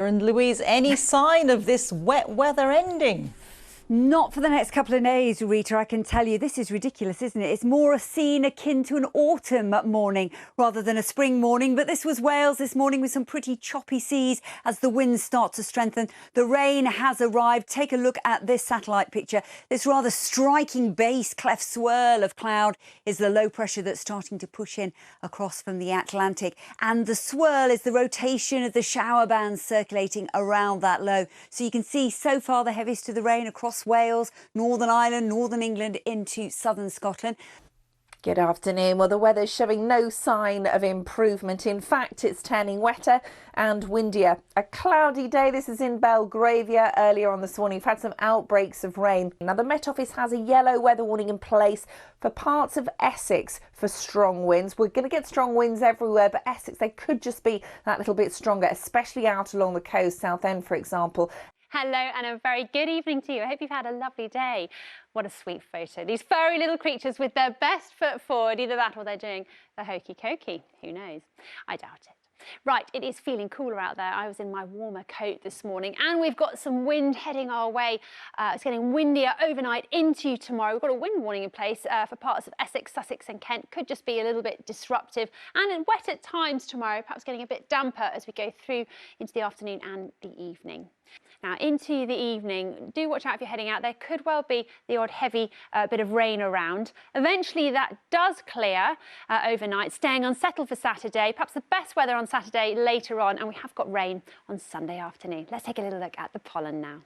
And Louise, any sign of this wet weather ending? Not for the next couple of days, Rita, I can tell you. This is ridiculous, isn't it? It's more a scene akin to an autumn morning rather than a spring morning. But this was Wales this morning with some pretty choppy seas as the winds start to strengthen. The rain has arrived. Take a look at this satellite picture. This rather striking base cleft swirl of cloud is the low pressure that's starting to push in across from the Atlantic. And the swirl is the rotation of the shower bands circulating around that low. So you can see so far the heaviest of the rain across Wales, Northern Ireland, Northern England into southern Scotland. Good afternoon. Well, the weather's showing no sign of improvement. In fact, it's turning wetter and windier. A cloudy day. This is in Belgravia earlier on this morning. We've had some outbreaks of rain. Now, the Met Office has a yellow weather warning in place for parts of Essex for strong winds. We're going to get strong winds everywhere, but Essex, they could just be that little bit stronger, especially out along the coast, Southend, for example. Hello and a very good evening to you. I hope you've had a lovely day. What a sweet photo. These furry little creatures with their best foot forward, either that or they're doing the hokey cokey. Who knows? I doubt it. Right, it is feeling cooler out there. I was in my warmer coat this morning and we've got some wind heading our way. It's getting windier overnight into tomorrow. We've got a wind warning in place for parts of Essex, Sussex and Kent. Could just be a little bit disruptive and wet at times tomorrow, perhaps getting a bit damper as we go through into the afternoon and the evening. Now, into the evening, do watch out if you're heading out. There could well be the odd heavy bit of rain around. Eventually, that does clear overnight, staying unsettled for Saturday. Perhaps the best weather on Saturday later on, and we have got rain on Sunday afternoon. Let's take a little look at the pollen now.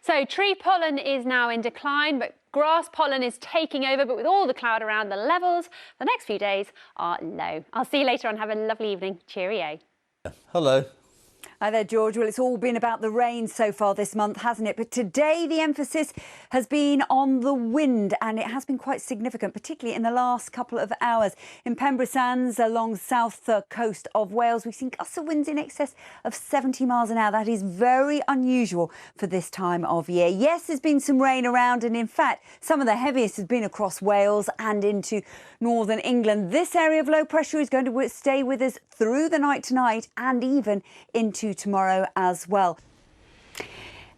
So tree pollen is now in decline, but grass pollen is taking over. But with all the cloud around, the levels for the next few days are low. I'll see you later on. Have a lovely evening. Cheerio. Hello. Hi there, George. Well, it's all been about the rain so far this month, hasn't it? But today the emphasis has been on the wind, and it has been quite significant, particularly in the last couple of hours. In Pembroke Sands, along south coast of Wales, we've seen gusts of winds in excess of 70 miles an hour. That is very unusual for this time of year. Yes, there's been some rain around, and in fact, some of the heaviest has been across Wales and into northern England. This area of low pressure is going to stay with us through the night tonight and even into tomorrow as well.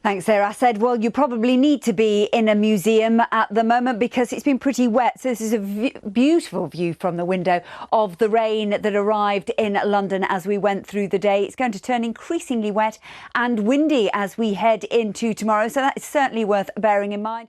Thanks there, Asad. Well, you probably need to be in a museum at the moment because it's been pretty wet. So this is a beautiful view from the window of the rain that arrived in London as we went through the day. It's going to turn increasingly wet and windy as we head into tomorrow. So that is certainly worth bearing in mind.